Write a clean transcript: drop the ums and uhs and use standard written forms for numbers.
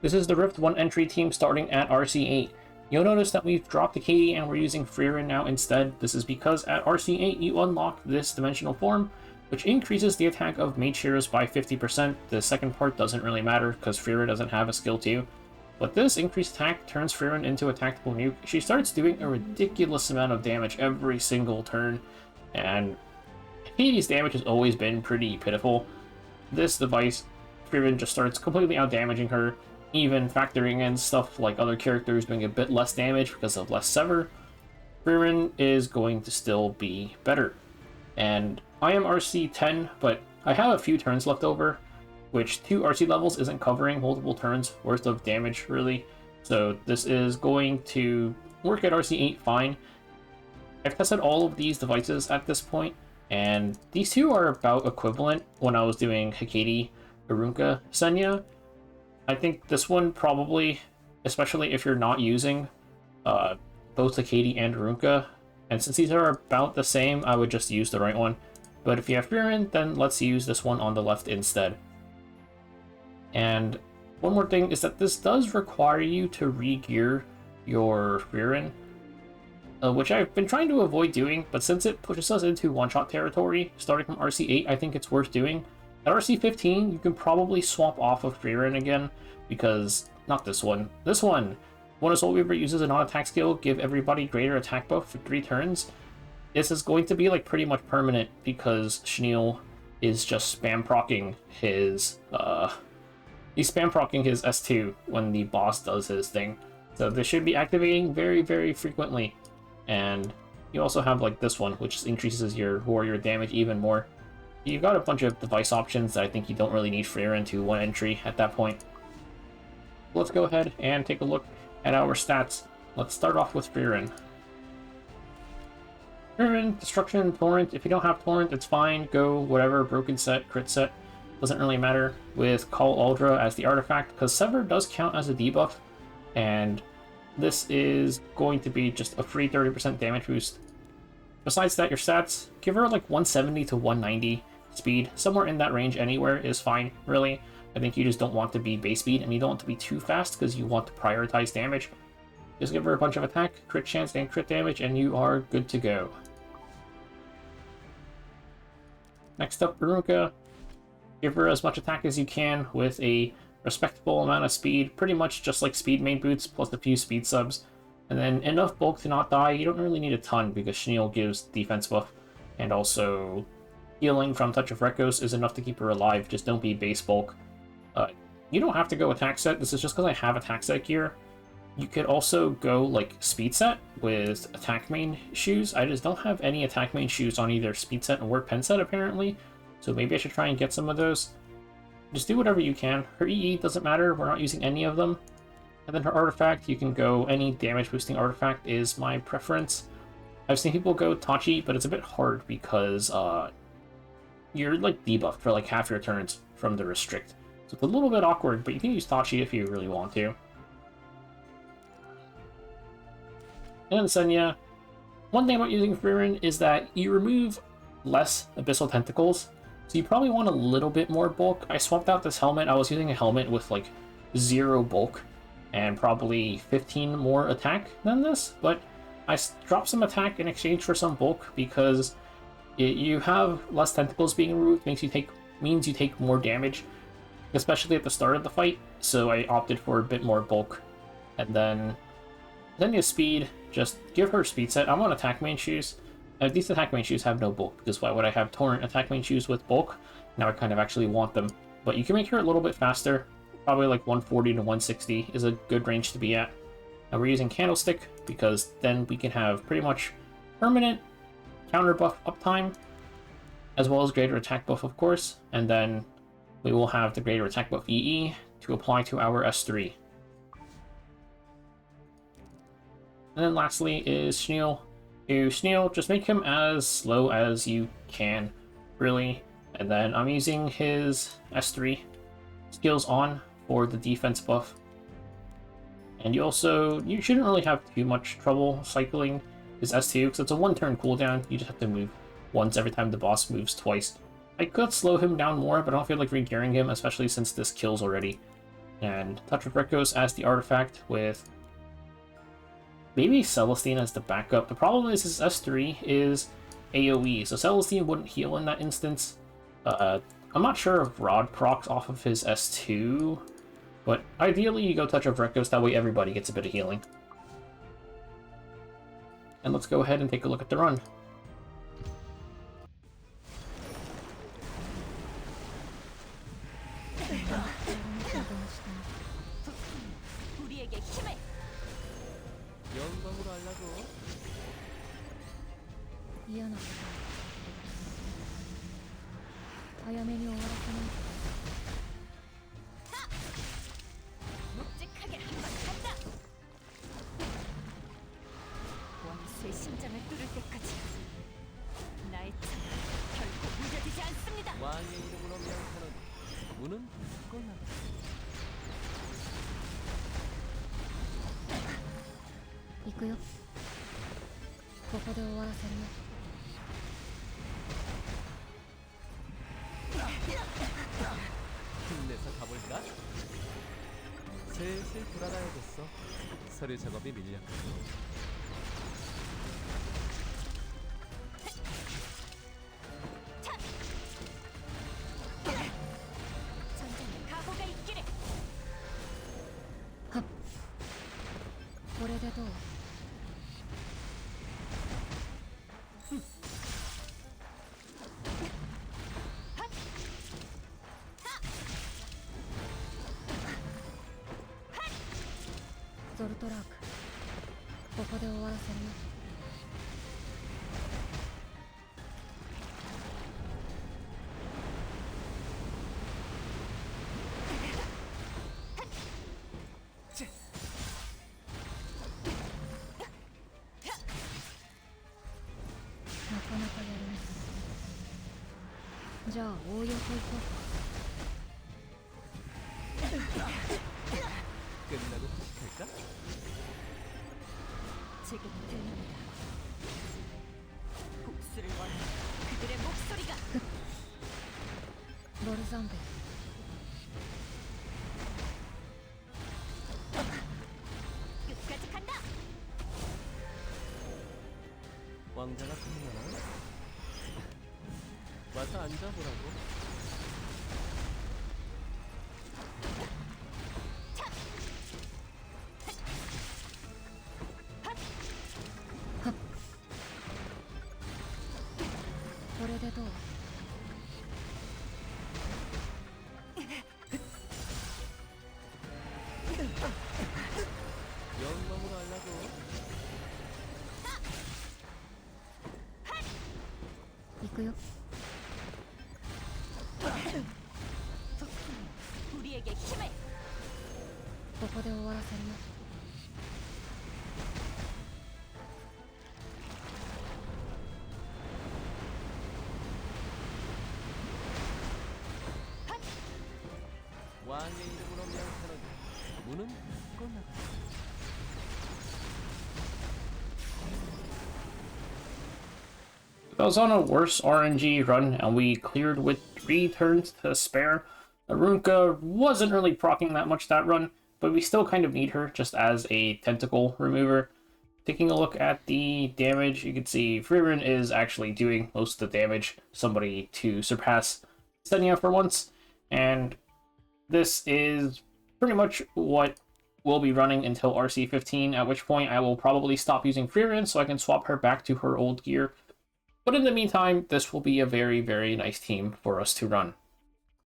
This is the Rift 1 entry team starting at RC8. You'll notice that we've dropped Hecate and we're using Frieren now instead. This is because at RC8 you unlock this dimensional form, which increases the attack of mage heroes by 50%. The second part doesn't really matter because Frieren doesn't have a skill 2. But this increased attack turns Frieren into a tactical nuke. She starts doing a ridiculous amount of damage every single turn, and Hecate's damage has always been pretty pitiful. This device, Frieren just starts completely out-damaging her, even factoring in stuff like other characters doing a bit less damage because of less sever. Frieren is going to still be better. And I am RC 10, but I have a few turns left over, which 2 RC levels isn't covering multiple turns worth of damage, really. So this is going to work at RC 8 fine. I've tested all of these devices at this point, and these two are about equivalent when I was doing Hecate, Arunka, Senya. I think this one probably, especially if you're not using both Hecate and Arunka, and since these are about the same, I would just use the right one. But if you have Frieren, then let's use this one on the left instead. And one more thing is that this does require you to re-gear your Frieren, which I've been trying to avoid doing, but since it pushes us into one-shot territory, starting from RC8, I think it's worth doing. At RC15, you can probably swap off of Frieren again, because, not this one, this one! When a Soul Weaver uses a non-attack skill, give everybody greater attack buff for 3 turns. This is going to be like pretty much permanent, because Schniel is just spam-procking his, he's spam-procking his S2 when the boss does his thing. So this should be activating very, very frequently. And you also have like this one, which increases your warrior damage even more. You've got a bunch of device options that I think you don't really need Frieren to one entry at that point. Let's go ahead and take a look at our stats. Let's start off with Frieren. Frieren, Destruction, Torrent. If you don't have Torrent, it's fine. Go whatever, Broken Set, Crit Set. Doesn't really matter. With Call Uldra as the artifact, because Sever does count as a debuff, and this is going to be just a free 30% damage boost. Besides that, your stats, give her like 170 to 190 speed. Somewhere in that range anywhere is fine, really. I think you just don't want to be base speed, and you don't want to be too fast because you want to prioritize damage. Just give her a bunch of attack, crit chance, and crit damage, and you are good to go. Next up, Arunka. Give her as much attack as you can with a respectable amount of speed, pretty much just like speed main boots plus a few speed subs. And then enough bulk to not die. You don't really need a ton because Schniel gives defense buff, and also healing from Touch of Rekos is enough to keep her alive. Just don't be base bulk. You don't have to go attack set. This is just because I have attack set gear. You could also go like speed set with attack main shoes. I just don't have any attack main shoes on either speed set or pen set apparently, so maybe I should try and get some of those. Just do whatever you can. Her EE doesn't matter, we're not using any of them. And then her artifact, you can go any damage boosting artifact is my preference. I've seen people go Tachi, but it's a bit hard because you're like debuffed for like half your turns from the restrict. So it's a little bit awkward, but you can use Tachi if you really want to. And then Senya. One thing about using Frieren is that you remove less Abyssal Tentacles, so you probably want a little bit more bulk. I swapped out this helmet. I was using a helmet with like 0 bulk and probably 15 more attack than this, but I dropped some attack in exchange for some bulk because you have less tentacles being removed means you take more damage, especially at the start of the fight, so I opted for a bit more bulk. And then Senya's speed, just give her speed set. I'm on attack main shoes. These attack main shoes have no bulk, because why would I have Torrent attack main shoes with bulk? Now I kind of actually want them. But you can make her a little bit faster. Probably like 140 to 160 is a good range to be at. Now we're using Candlestick, because then we can have pretty much permanent counter buff uptime, as well as greater attack buff, of course. And then we will have the greater attack buff EE to apply to our S3. And then lastly is Schniel. To Schniel, just make him as slow as you can, really. And then I'm using his S3 skills on for the defense buff. And you shouldn't really have too much trouble cycling his S2, because it's a 1-turn cooldown. You just have to move once every time the boss moves twice. I could slow him down more, but I don't feel like re-gearing him, especially since this kills already. And Touch of Rekos as the artifact with maybe Celestine as the backup. The problem is his S3 is AoE, so Celestine wouldn't heal in that instance. I'm not sure if Rod procs off of his S2, but ideally you go Touch of Rekos, that way everybody gets a bit of healing. And let's go ahead and take a look at the run. 심장을 뚫을 때까지 나의 창은 결코 무뎌지지 않습니다. 왕의 이름으로 명하는 문은 닫고 있고요. ここで終わらせるよ. 힘내서 가볼까? 슬슬 돌아가야겠어. 서류 작업이 밀렸거든. 자, 오요 끝나고 갈까? 지금 들립니다. 복수를 원하는 그들의 목소리가. 머르산데. 끝까지 간다. 왕자가 끝나나? 와서 앉아보라고. 영광으로 하려고. 있고요. 우리에게 힘을. ここで終わらせるよ. 왕의 이름으로 명하는 문은 닫고 나가. I was on a worse RNG run, and we cleared with 3 turns to spare. Arunka wasn't really proccing that much that run, but we still kind of need her just as a tentacle remover. Taking a look at the damage, you can see Frieren is actually doing most of the damage, somebody to surpass Senya for once, and this is pretty much what we'll be running until RC15, at which point I will probably stop using Frieren so I can swap her back to her old gear. But in the meantime, this will be a very, very nice team for us to run.